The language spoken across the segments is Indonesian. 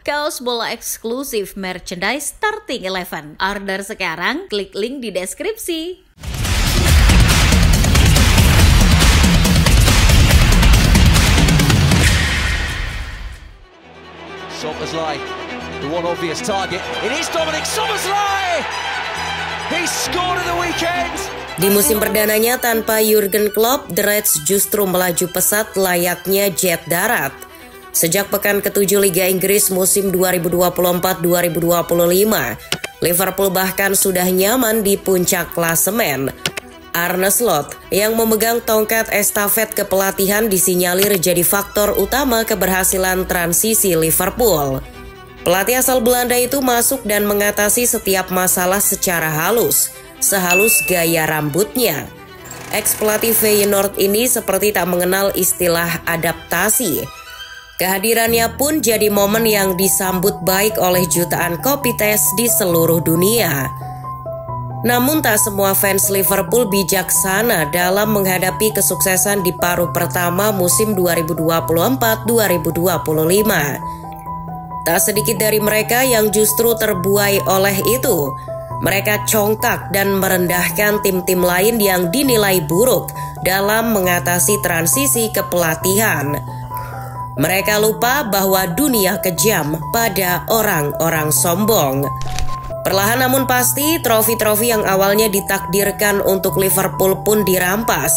Kaos bola eksklusif merchandise Starting 11. Order sekarang, klik link di deskripsi. Szoboszlai, the one obvious target. It is Dominik Szoboszlai! He scored at the weekend! Di musim perdananya tanpa Jurgen Klopp, The Reds justru melaju pesat layaknya jet darat. Sejak pekan ke-7 Liga Inggris musim 2024-2025, Liverpool bahkan sudah nyaman di puncak klasemen. Arne Slot yang memegang tongkat estafet kepelatihan disinyalir jadi faktor utama keberhasilan transisi Liverpool. Pelatih asal Belanda itu masuk dan mengatasi setiap masalah secara halus, sehalus gaya rambutnya. Ex-pelatih Feyenoord ini seperti tak mengenal istilah adaptasi. Kehadirannya pun jadi momen yang disambut baik oleh jutaan kopites di seluruh dunia. Namun tak semua fans Liverpool bijaksana dalam menghadapi kesuksesan di paruh pertama musim 2024-2025. Tak sedikit dari mereka yang justru terbuai oleh itu. Mereka congkak dan merendahkan tim-tim lain yang dinilai buruk dalam mengatasi transisi kepelatihan. Mereka lupa bahwa dunia kejam pada orang-orang sombong. Perlahan namun pasti, trofi-trofi yang awalnya ditakdirkan untuk Liverpool pun dirampas.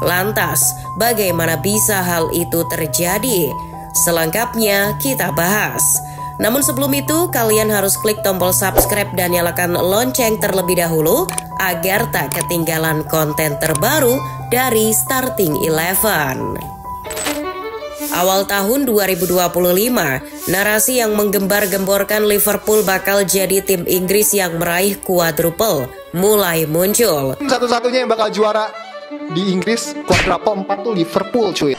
Lantas, bagaimana bisa hal itu terjadi? Selengkapnya kita bahas. Namun sebelum itu, kalian harus klik tombol subscribe dan nyalakan lonceng terlebih dahulu agar tak ketinggalan konten terbaru dari Starting 11. Awal tahun 2025, narasi yang menggembar-gemborkan Liverpool bakal jadi tim Inggris yang meraih quadruple mulai muncul. Satu-satunya yang bakal juara di Inggris quadruple 4 tuh Liverpool, cuy.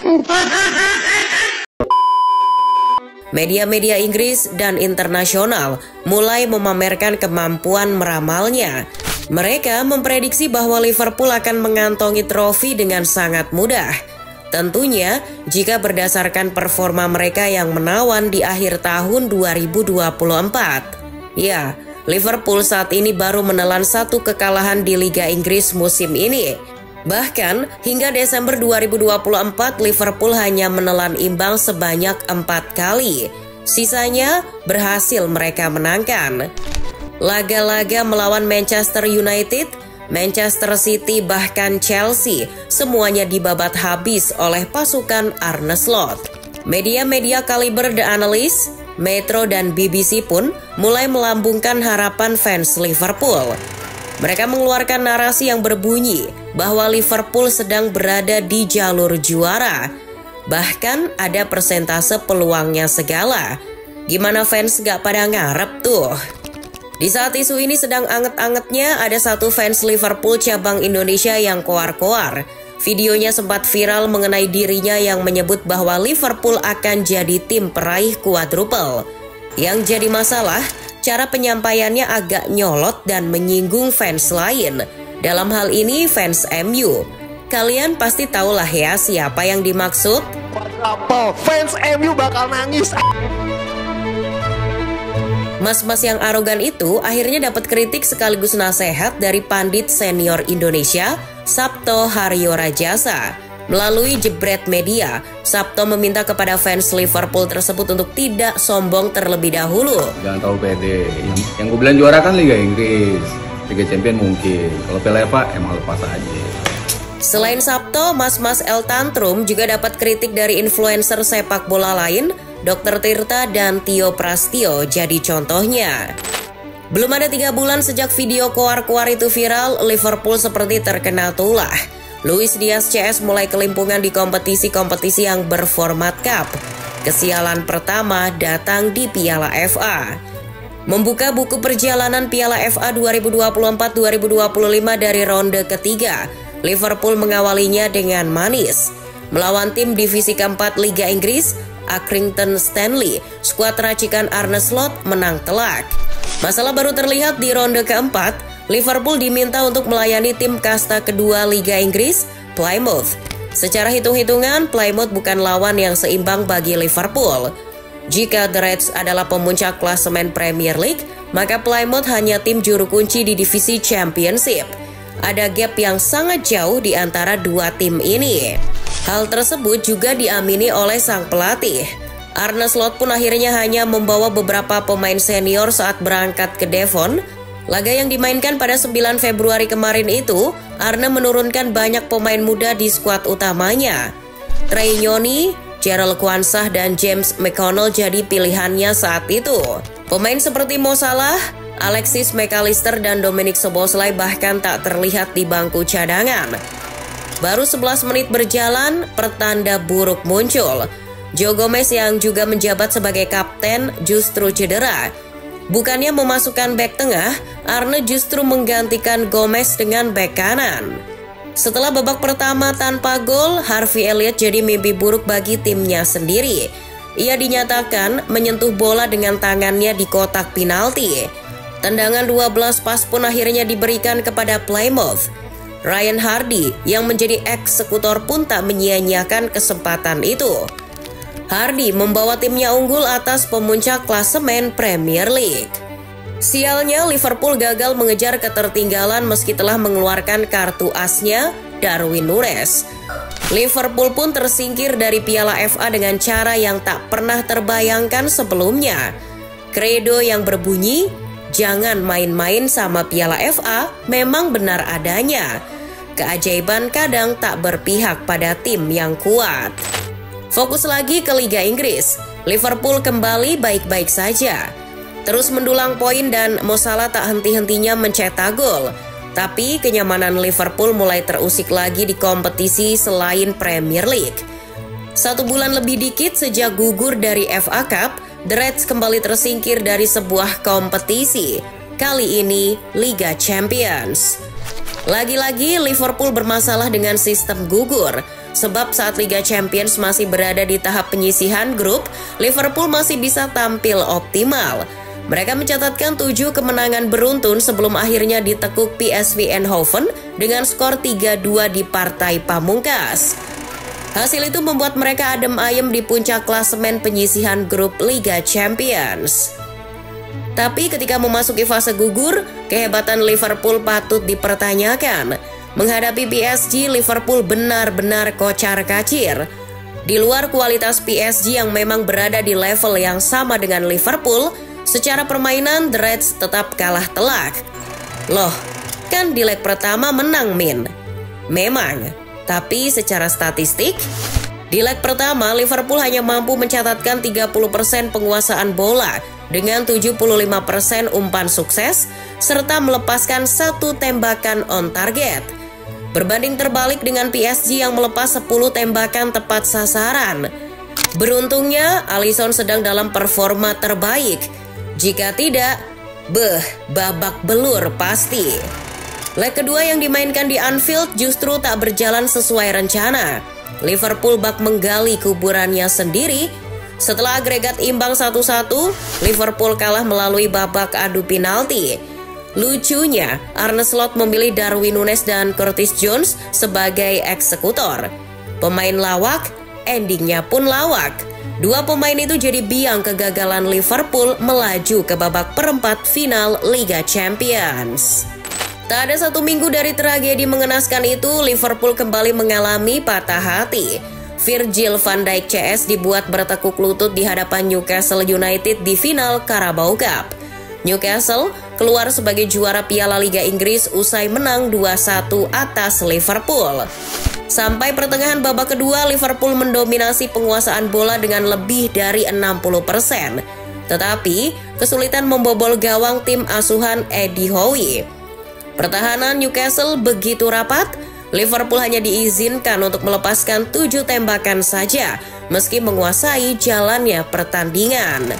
Media-media Inggris dan internasional mulai memamerkan kemampuan meramalnya. Mereka memprediksi bahwa Liverpool akan mengantongi trofi dengan sangat mudah. Tentunya jika berdasarkan performa mereka yang menawan di akhir tahun 2024. Ya, Liverpool saat ini baru menelan satu kekalahan di Liga Inggris musim ini. Bahkan hingga Desember 2024 Liverpool hanya menelan imbang sebanyak 4 kali. Sisanya berhasil mereka menangkan. Laga-laga melawan Manchester United, Manchester City bahkan Chelsea semuanya dibabat habis oleh pasukan Arne Slot. Media-media kaliber The Analyst, Metro dan BBC pun mulai melambungkan harapan fans Liverpool. Mereka mengeluarkan narasi yang berbunyi bahwa Liverpool sedang berada di jalur juara. Bahkan ada persentase peluangnya segala. Gimana fans gak pada ngarep tuh? Di saat isu ini sedang anget-angetnya, ada satu fans Liverpool cabang Indonesia yang koar-koar. Videonya sempat viral mengenai dirinya yang menyebut bahwa Liverpool akan jadi tim peraih quadruple. Yang jadi masalah, cara penyampaiannya agak nyolot dan menyinggung fans lain. Dalam hal ini fans MU. Kalian pasti tahulah ya siapa yang dimaksud? Quadruple, fans MU bakal nangis. Mas-mas yang arogan itu akhirnya dapat kritik sekaligus nasihat dari pandit senior Indonesia, Sabto Haryo Rajasa. Melalui jebret media, Sabto meminta kepada fans Liverpool tersebut untuk tidak sombong terlebih dahulu. Jangan terlalu pede. Yang gue bilang juara kan Liga Inggris, Liga Champion mungkin. Kalau Piala FA emang lepas aja. Selain Sabto, mas-mas El Tantrum juga dapat kritik dari influencer sepak bola lain, Dr. Tirta dan Tio Prastio jadi contohnya. Belum ada 3 bulan sejak video koar-koar itu viral, Liverpool seperti terkena tulah. Luis Diaz CS mulai kelimpungan di kompetisi-kompetisi yang berformat cup. Kesialan pertama datang di Piala FA. Membuka buku perjalanan Piala FA 2024-2025 dari ronde ketiga, Liverpool mengawalinya dengan manis. Melawan tim divisi keempat Liga Inggris, Accrington Stanley, skuad racikan Arne Slot menang telak. Masalah baru terlihat di ronde keempat, Liverpool diminta untuk melayani tim kasta kedua Liga Inggris, Plymouth. Secara hitung-hitungan, Plymouth bukan lawan yang seimbang bagi Liverpool. Jika The Reds adalah pemuncak klasemen Premier League, maka Plymouth hanya tim juru kunci di divisi Championship. Ada gap yang sangat jauh di antara dua tim ini. Hal tersebut juga diamini oleh sang pelatih. Arne Slot pun akhirnya hanya membawa beberapa pemain senior saat berangkat ke Devon. Laga yang dimainkan pada 9 Februari kemarin itu, Arne menurunkan banyak pemain muda di skuad utamanya. Trey Nyoni, Gerald Kwansah, dan James McConnell jadi pilihannya saat itu. Pemain seperti Mo Salah, Alexis McAllister, dan Dominic Szoboszlai bahkan tak terlihat di bangku cadangan. Baru 11 menit berjalan, pertanda buruk muncul. Joe Gomez yang juga menjabat sebagai kapten justru cedera. Bukannya memasukkan bek tengah, Arne justru menggantikan Gomez dengan bek kanan. Setelah babak pertama tanpa gol, Harvey Elliott jadi mimpi buruk bagi timnya sendiri. Ia dinyatakan menyentuh bola dengan tangannya di kotak penalti. Tendangan 12 pas pun akhirnya diberikan kepada Plymouth. Ryan Hardy yang menjadi eksekutor pun tak menyia-nyiakan kesempatan itu. Hardy membawa timnya unggul atas pemuncak klasemen Premier League. Sialnya, Liverpool gagal mengejar ketertinggalan meski telah mengeluarkan kartu asnya, Darwin Núñez. Liverpool pun tersingkir dari Piala FA dengan cara yang tak pernah terbayangkan sebelumnya. Kredo yang berbunyi, "Jangan main-main sama Piala FA," memang benar adanya. Keajaiban kadang tak berpihak pada tim yang kuat. Fokus lagi ke Liga Inggris. Liverpool kembali baik-baik saja. Terus mendulang poin dan Mo Salah tak henti-hentinya mencetak gol. Tapi kenyamanan Liverpool mulai terusik lagi di kompetisi selain Premier League. 1 bulan lebih dikit sejak gugur dari FA Cup, The Reds kembali tersingkir dari sebuah kompetisi. Kali ini Liga Champions. Lagi-lagi Liverpool bermasalah dengan sistem gugur. Sebab saat Liga Champions masih berada di tahap penyisihan grup, Liverpool masih bisa tampil optimal. Mereka mencatatkan 7 kemenangan beruntun sebelum akhirnya ditekuk PSV Eindhoven dengan skor 3-2 di partai pamungkas. Hasil itu membuat mereka adem ayem di puncak klasemen penyisihan grup Liga Champions. Tapi ketika memasuki fase gugur, kehebatan Liverpool patut dipertanyakan. Menghadapi PSG, Liverpool benar-benar kocar-kacir. Di luar kualitas PSG yang memang berada di level yang sama dengan Liverpool, secara permainan The Reds tetap kalah telak. Loh, kan di leg pertama menang Min. Memang, tapi secara statistik, di leg pertama Liverpool hanya mampu mencatatkan 30% penguasaan bola dengan 75% umpan sukses serta melepaskan 1 tembakan on target. Berbanding terbalik dengan PSG yang melepas 10 tembakan tepat sasaran. Beruntungnya, Alisson sedang dalam performa terbaik. Jika tidak, babak belur pasti. Leg kedua yang dimainkan di Anfield justru tak berjalan sesuai rencana. Liverpool bak menggali kuburannya sendiri. Setelah agregat imbang 1-1, Liverpool kalah melalui babak adu penalti. Lucunya, Arne Slot memilih Darwin Núñez dan Curtis Jones sebagai eksekutor. Pemain lawak, endingnya pun lawak. 2 pemain itu jadi biang kegagalan Liverpool melaju ke babak perempat final Liga Champions. Tak ada 1 minggu dari tragedi mengenaskan itu, Liverpool kembali mengalami patah hati. Virgil van Dijk CS dibuat bertekuk lutut di hadapan Newcastle United di final Carabao Cup. Newcastle keluar sebagai juara Piala Liga Inggris usai menang 2-1 atas Liverpool. Sampai pertengahan babak kedua, Liverpool mendominasi penguasaan bola dengan lebih dari 60%. Tetapi, kesulitan membobol gawang tim asuhan Eddie Howe. Pertahanan Newcastle begitu rapat, Liverpool hanya diizinkan untuk melepaskan 7 tembakan saja, meski menguasai jalannya pertandingan.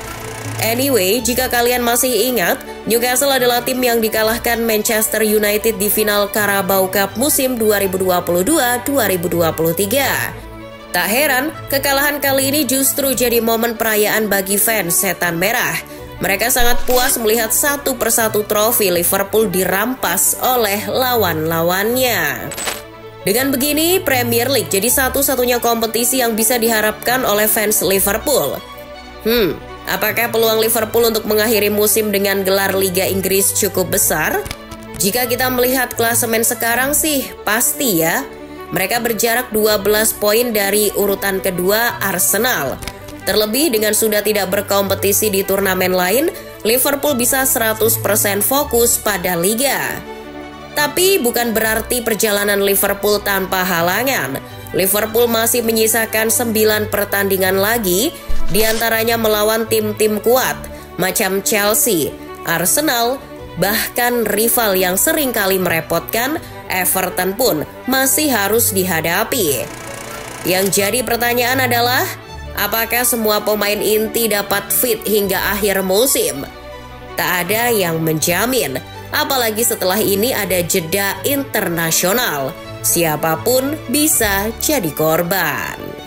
Anyway, jika kalian masih ingat, Newcastle adalah tim yang dikalahkan Manchester United di final Carabao Cup musim 2022-2023. Tak heran, kekalahan kali ini justru jadi momen perayaan bagi fans Setan Merah. Mereka sangat puas melihat satu persatu trofi Liverpool dirampas oleh lawan-lawannya. Dengan begini, Premier League jadi satu-satunya kompetisi yang bisa diharapkan oleh fans Liverpool. Apakah peluang Liverpool untuk mengakhiri musim dengan gelar Liga Inggris cukup besar? Jika kita melihat klasemen sekarang sih pasti ya. Mereka berjarak 12 poin dari urutan kedua Arsenal. Terlebih dengan sudah tidak berkompetisi di turnamen lain, Liverpool bisa 100% fokus pada Liga. Tapi bukan berarti perjalanan Liverpool tanpa halangan. Liverpool masih menyisakan 9 pertandingan lagi, diantaranya melawan tim-tim kuat macam Chelsea, Arsenal, bahkan rival yang seringkali merepotkan, Everton pun masih harus dihadapi. Yang jadi pertanyaan adalah, apakah semua pemain inti dapat fit hingga akhir musim? Tak ada yang menjamin, apalagi setelah ini ada jeda internasional. Siapapun bisa jadi korban.